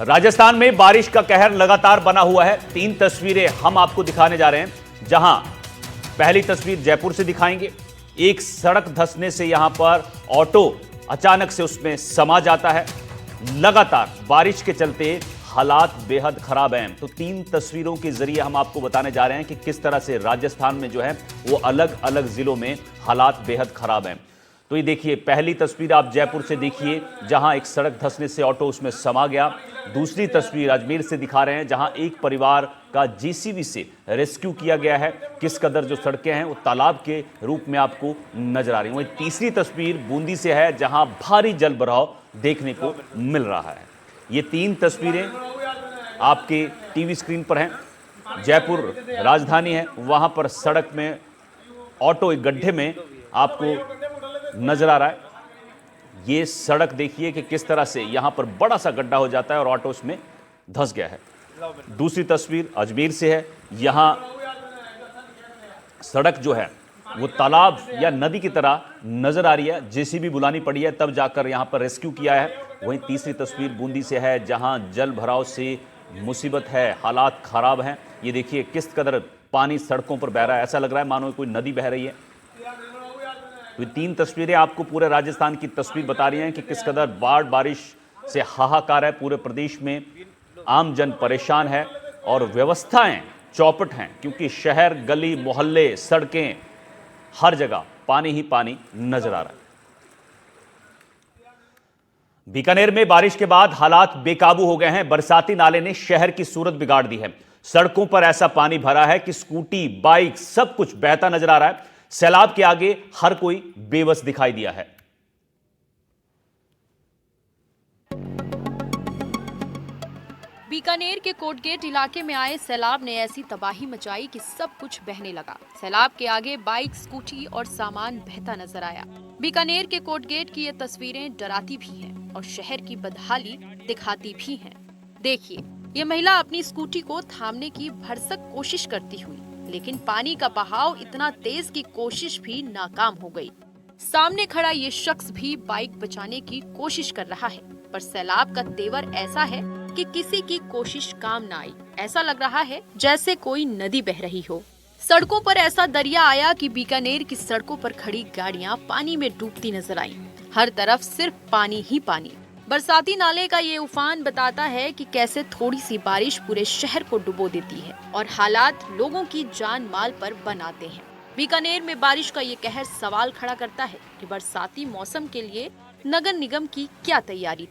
राजस्थान में बारिश का कहर लगातार बना हुआ है। 3 तस्वीरें हम आपको दिखाने जा रहे हैं, जहां पहली तस्वीर जयपुर से दिखाएंगे। एक सड़क धंसने से यहां पर ऑटो अचानक से उसमें समा जाता है। लगातार बारिश के चलते हालात बेहद खराब हैं। तो 3 तस्वीरों के जरिए हम आपको बताने जा रहे हैं कि किस तरह से राजस्थान में जो है वो अलग अलग जिलों में हालात बेहद खराब हैं। तो ये देखिए, पहली तस्वीर आप जयपुर से देखिए, जहां एक सड़क धंसने से ऑटो उसमें समा गया। दूसरी तस्वीर अजमेर से दिखा रहे हैं, जहां एक परिवार का जेसीबी से रेस्क्यू किया गया है। किस कदर जो सड़कें हैं वो तालाब के रूप में आपको नजर आ रही हैं। वहीं तीसरी तस्वीर बूंदी से है, जहां भारी जल भराव देखने को मिल रहा है। ये 3 तस्वीरें आपके टीवी स्क्रीन पर हैं। जयपुर राजधानी है, वहां पर सड़क में ऑटो एक गड्ढे में आपको नजर आ रहा है। ये सड़क देखिए कि किस तरह से यहां पर बड़ा सा गड्ढा हो जाता है और ऑटो उसमें धंस गया है। दूसरी तस्वीर अजमेर से है, यहां सड़क जो है वो तालाब या नदी की तरह नजर आ रही है। जेसीबी बुलानी पड़ी है, तब जाकर यहां पर रेस्क्यू किया है। वहीं तीसरी तस्वीर बूंदी से है, जहां जल भराव से मुसीबत है, हालात खराब हैं। ये देखिए किस कदर पानी सड़कों पर बह रहा है, ऐसा लग रहा है मानो कोई नदी बह रही है। तो 3 तस्वीरें आपको पूरे राजस्थान की तस्वीर बता रही हैं कि किस कदर बारिश से हाहाकार है। पूरे प्रदेश में आम जन परेशान है और व्यवस्थाएं चौपट हैं, क्योंकि शहर, गली, मोहल्ले, सड़कें, हर जगह पानी ही पानी नजर आ रहा है। बीकानेर में बारिश के बाद हालात बेकाबू हो गए हैं। बरसाती नाले ने शहर की सूरत बिगाड़ दी है। सड़कों पर ऐसा पानी भरा है कि स्कूटी, बाइक सब कुछ बहता नजर आ रहा है। सैलाब के आगे हर कोई बेबस दिखाई दिया है। बीकानेर के कोटगेट इलाके में आए सैलाब ने ऐसी तबाही मचाई कि सब कुछ बहने लगा। सैलाब के आगे बाइक, स्कूटी और सामान बहता नजर आया। बीकानेर के कोटगेट की ये तस्वीरें डराती भी हैं और शहर की बदहाली दिखाती भी हैं। देखिए, ये महिला अपनी स्कूटी को थामने की भरसक कोशिश करती हुई, लेकिन पानी का बहाव इतना तेज कि कोशिश भी नाकाम हो गई। सामने खड़ा ये शख्स भी बाइक बचाने की कोशिश कर रहा है, पर सैलाब का तेवर ऐसा है कि किसी की कोशिश काम ना आई। ऐसा लग रहा है जैसे कोई नदी बह रही हो। सड़कों पर ऐसा दरिया आया कि बीकानेर की सड़कों पर खड़ी गाड़ियां पानी में डूबती नजर आईं। हर तरफ सिर्फ पानी ही पानी। बरसाती नाले का ये उफान बताता है कि कैसे थोड़ी सी बारिश पूरे शहर को डुबो देती है और हालात लोगों की जान माल पर बनाते हैं। बीकानेर में बारिश का ये कहर सवाल खड़ा करता है कि बरसाती मौसम के लिए नगर निगम की क्या तैयारी।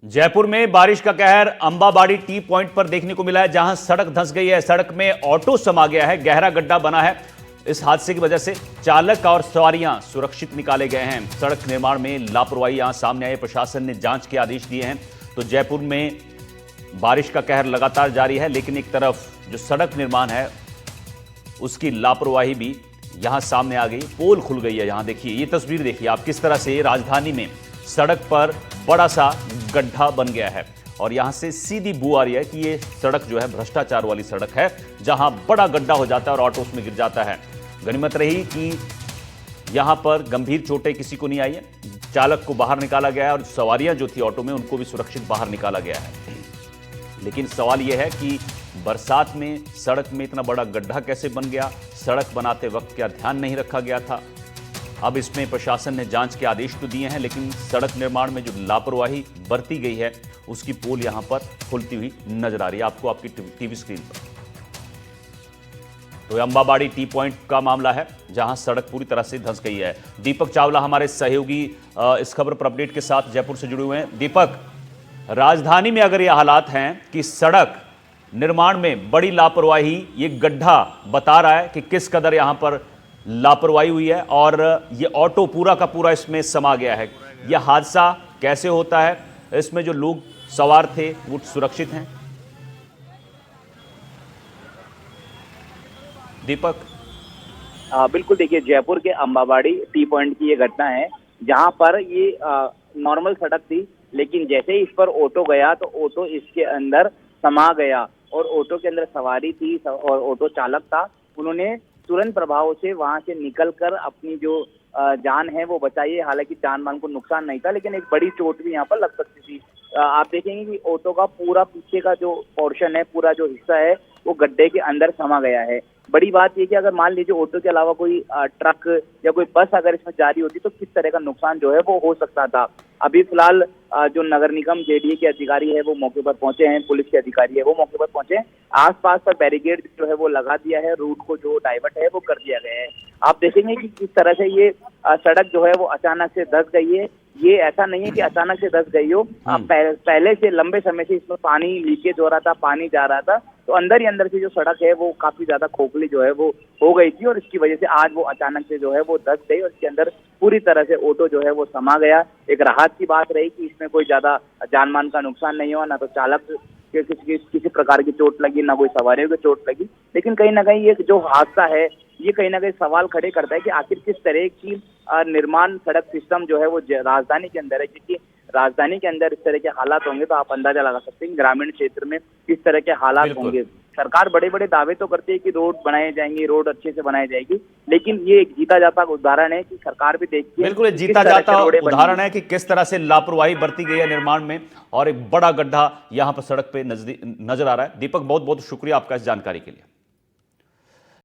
जयपुर में बारिश का कहर अंबाबाड़ी टी पॉइंट पर देखने को मिला है, जहां सड़क धंस गई है। सड़क में ऑटो समा गया है, गहरा गड्ढा बना है। इस हादसे की वजह से चालक और सवारियां सुरक्षित निकाले गए हैं। सड़क निर्माण में लापरवाही यहां सामने आई। प्रशासन ने जांच के आदेश दिए हैं। तो जयपुर में बारिश का कहर लगातार जारी है, लेकिन एक तरफ जो सड़क निर्माण है उसकी लापरवाही भी यहां सामने आ गई। पोल खुल गई है। यहां देखिए, ये तस्वीर देखिए आप, किस तरह से राजधानी में सड़क पर बड़ा सा गड्ढा बन गया है और यहां से सीधी बू आ रही है कि ये सड़क जो है भ्रष्टाचार वाली सड़क है, जहां बड़ा गड्ढा हो जाता है और ऑटो उसमें गिर जाता है। गनीमत रही कि यहां पर गंभीर चोटें किसी को नहीं आई है। चालक को बाहर निकाला गया है और सवारियां जो थी ऑटो में उनको भी सुरक्षित बाहर निकाला गया है। लेकिन सवाल यह है कि बरसात में सड़क में इतना बड़ा गड्ढा कैसे बन गया? सड़क बनाते वक्त क्या ध्यान नहीं रखा गया था? अब इसमें प्रशासन ने जांच के आदेश तो दिए हैं, लेकिन सड़क निर्माण में जो लापरवाही बरती गई है उसकी पोल यहां पर खुलती हुई नजर आ रही है आपको आपकी टीवी स्क्रीन पर। तो अंबाबाड़ी टी पॉइंट का मामला है, जहां सड़क पूरी तरह से धंस गई है। दीपक चावला हमारे सहयोगी इस खबर पर अपडेट के साथ जयपुर से जुड़े हुए हैं। दीपक, राजधानी में अगर ये हालात हैं कि सड़क निर्माण में बड़ी लापरवाही, ये गड्ढा बता रहा है कि किस कदर यहां पर लापरवाही हुई है और ये ऑटो पूरा का पूरा इसमें समा गया है। यह हादसा कैसे होता है? इसमें जो लोग सवार थे वो सुरक्षित हैं? दीपक। बिल्कुल, देखिए, जयपुर के अंबाबाड़ी टी पॉइंट की ये घटना है, जहां पर ये नॉर्मल सड़क थी, लेकिन जैसे ही इस पर ऑटो गया तो ऑटो इसके अंदर समा गया और ऑटो के अंदर सवारी थी और ऑटो चालक था। उन्होंने तुरंत प्रभाव से वहां से निकलकर अपनी जो जान है वो बचाई है। हालांकि जान माल को नुकसान नहीं था, लेकिन एक बड़ी चोट भी यहाँ पर लग सकती थी। आप देखेंगे कि ऑटो का पूरा पीछे का जो पोर्शन है, पूरा जो हिस्सा है, वो गड्ढे के अंदर समा गया है। बड़ी बात ये कि अगर मान लीजिए ऑटो के अलावा कोई ट्रक या कोई बस अगर इसमें जा रही होती तो किस तरह का नुकसान जो है वो हो सकता था। अभी फिलहाल जो नगर निगम जेडीए के अधिकारी है वो मौके पर पहुंचे हैं, पुलिस के अधिकारी है वो मौके पर पहुंचे हैं। आसपास पर बैरिकेड जो है वो लगा दिया है, रूट को जो डाइवर्ट है वो कर दिया गया है। आप देखेंगे कि किस तरह से ये सड़क जो है वो अचानक से धंस गई है। ये ऐसा नहीं है कि अचानक से धंस गई हो, पहले से लंबे समय से इसमें पानी लीकेज हो रहा था, पानी जा रहा था, तो अंदर ही अंदर से जो सड़क है वो काफी ज्यादा खोखली जो है वो हो गई थी और इसकी वजह से आज वो अचानक से जो है वो धंस गई और इसके अंदर पूरी तरह से ऑटो जो है वो समा गया। एक राहत की बात रही कि इसमें कोई ज्यादा जान-माल का नुकसान नहीं हुआ, ना तो चालक के किसी प्रकार की चोट लगी, ना कोई सवारियों की चोट लगी। लेकिन कहीं ना कहीं ये जो हादसा है ये कहीं ना कहीं सवाल खड़े करता है कि आखिर किस तरह की निर्माण सड़क सिस्टम जो है वो राजधानी के अंदर है, क्योंकि राजधानी के अंदर इस तरह के हालात होंगे तो आप अंदाजा लगा सकते हैं ग्रामीण क्षेत्र में किस तरह के हालात होंगे। सरकार बड़े बड़े दावे तो करती है कि रोड बनाए जाएंगे, रोड अच्छे से बनाई जाएगी, लेकिन ये एक जीता जाता उदाहरण है कि सरकार भी देखती है। बिल्कुल जीता जाता उदाहरण है कि किस तरह से लापरवाही बरती गई है निर्माण में और एक बड़ा गड्ढा यहां पर सड़क पे नजर आ रहा है। दीपक, बहुत बहुत शुक्रिया आपका इस जानकारी के लिए।